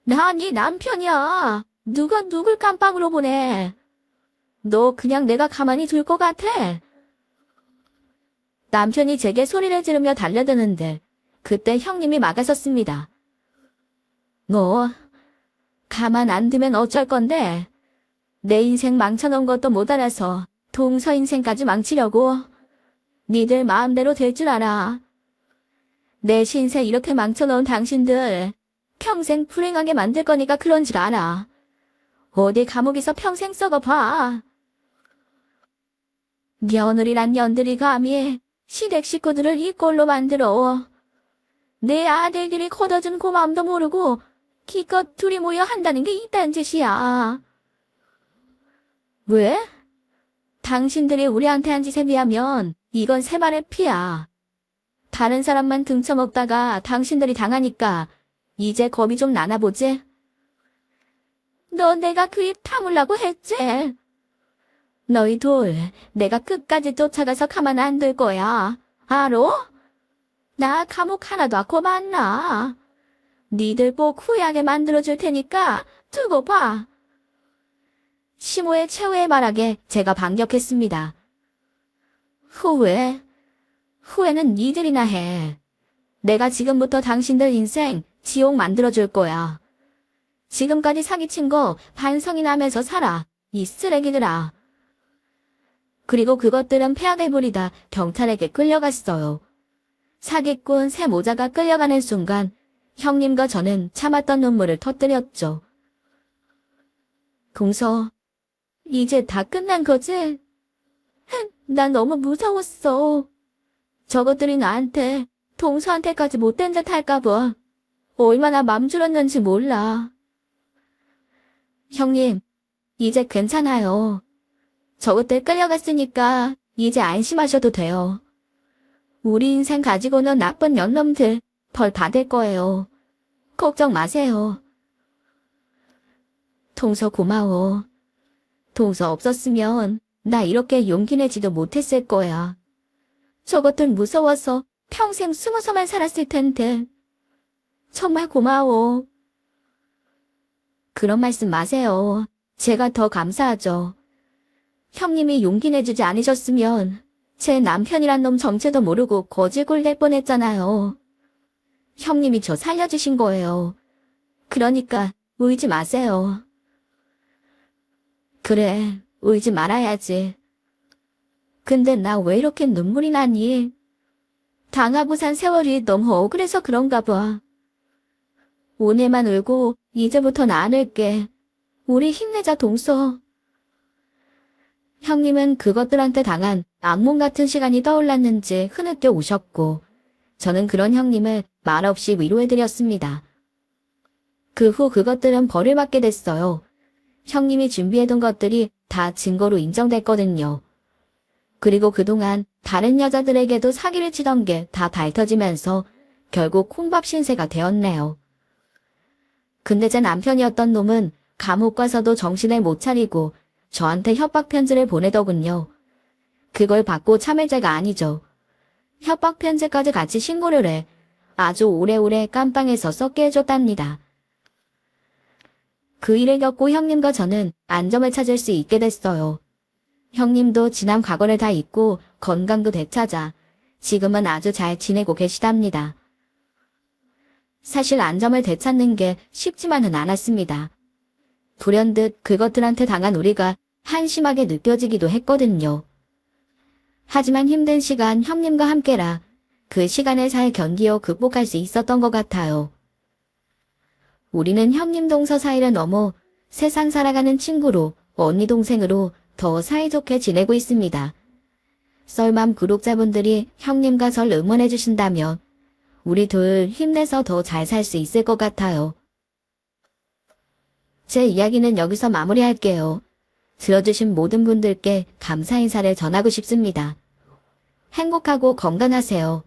나 네 남편이야. 누가 누굴 깜빵으로 보내. 너 그냥 내가 가만히 둘 것 같아? 남편이 제게 소리를 지르며 달려드는데 그때 형님이 막아섰습니다. 너 가만 안 두면 어쩔 건데? 내 인생 망쳐놓은 것도 못 알아서 동서 인생까지 망치려고? 니들 마음대로 될 줄 알아. 내 신세 이렇게 망쳐놓은 당신들 평생 불행하게 만들 거니까 그런 줄 알아. 어디 감옥에서 평생 썩어봐. 며느리란 년들이 감히 시댁 식구들을 이 꼴로 만들어. 내 아들들이 걷어준 고마움도 모르고 기껏 둘이 모여 한다는 게 이딴 짓이야. 왜? 당신들이 우리한테 한 짓에 비하면 이건 새발의 피야. 다른 사람만 등쳐먹다가 당신들이 당하니까 이제 겁이 좀 나나 보지? 너 내가 그 입 다물라고 했지? 너희 둘 내가 끝까지 쫓아가서 가만 안 둘 거야. 알어? 나 감옥 하나도 않고 만나. 니들 꼭 후회하게 만들어줄 테니까 두고 봐. 시모의 최후의 말하게 제가 반격했습니다. 후회? 후회는 니들이나 해. 내가 지금부터 당신들 인생 지옥 만들어줄 거야. 지금까지 사기친 거 반성이 나면서 살아. 이 쓰레기들아. 그리고 그것들은 폐악을 부리다 경찰에게 끌려갔어요. 사기꾼 새 모자가 끌려가는 순간 형님과 저는 참았던 눈물을 터뜨렸죠. 동서, 이제 다 끝난 거지? 난 너무 무서웠어. 저것들이 나한테, 동서한테까지 못된 짓 할까봐 얼마나 맘 졸였는지 몰라. 형님, 이제 괜찮아요. 저것들 끌려갔으니까 이제 안심하셔도 돼요. 우리 인생 가지고는 나쁜 년놈들 벌 받을 거예요. 걱정 마세요. 동서 고마워. 동서 없었으면 나 이렇게 용기 내지도 못했을 거야. 저것들 무서워서 평생 숨어서만 살았을 텐데. 정말 고마워. 그런 말씀 마세요. 제가 더 감사하죠. 형님이 용기 내주지 않으셨으면 제 남편이란 놈 정체도 모르고 거지굴 될 뻔했잖아요. 형님이 저 살려주신 거예요. 그러니까 울지 마세요. 그래, 울지 말아야지. 근데 나 왜 이렇게 눈물이 나니? 당하고 산 세월이 너무 억울해서 그런가 봐. 오늘만 울고 이제부턴 안 울게. 우리 힘내자, 동서. 형님은 그것들한테 당한 악몽 같은 시간이 떠올랐는지 흐느껴 우셨고, 저는 그런 형님을 말없이 위로해드렸습니다. 그 후 그것들은 벌을 받게 됐어요. 형님이 준비해둔 것들이 다 증거로 인정됐거든요. 그리고 그동안 다른 여자들에게도 사기를 치던 게 다 밝혀지면서 결국 콩밥 신세가 되었네요. 근데 제 남편이었던 놈은 감옥 가서도 정신을 못 차리고 저한테 협박 편지를 보내더군요. 그걸 받고 참을 죄가 아니죠. 협박 편지까지 같이 신고를 해 아주 오래오래 깜빵에서 썩게 해줬답니다. 그 일을 겪고 형님과 저는 안정을 찾을 수 있게 됐어요. 형님도 지난 과거를 다 잊고 건강도 되찾아 지금은 아주 잘 지내고 계시답니다. 사실 안정을 되찾는 게 쉽지만은 않았습니다. 불현듯 그것들한테 당한 우리가 한심하게 느껴지기도 했거든요. 하지만 힘든 시간 형님과 함께라 그 시간을 잘 견디어 극복할 수 있었던 것 같아요. 우리는 형님 동서 사이를 넘어 세상 살아가는 친구로 언니 동생으로 더 사이좋게 지내고 있습니다. 썰맘 구독자분들이 형님과 절 응원해 주신다면 우리 둘 힘내서 더 잘 살 수 있을 것 같아요. 제 이야기는 여기서 마무리할게요. 들어주신 모든 분들께 감사 인사를 전하고 싶습니다. 행복하고 건강하세요.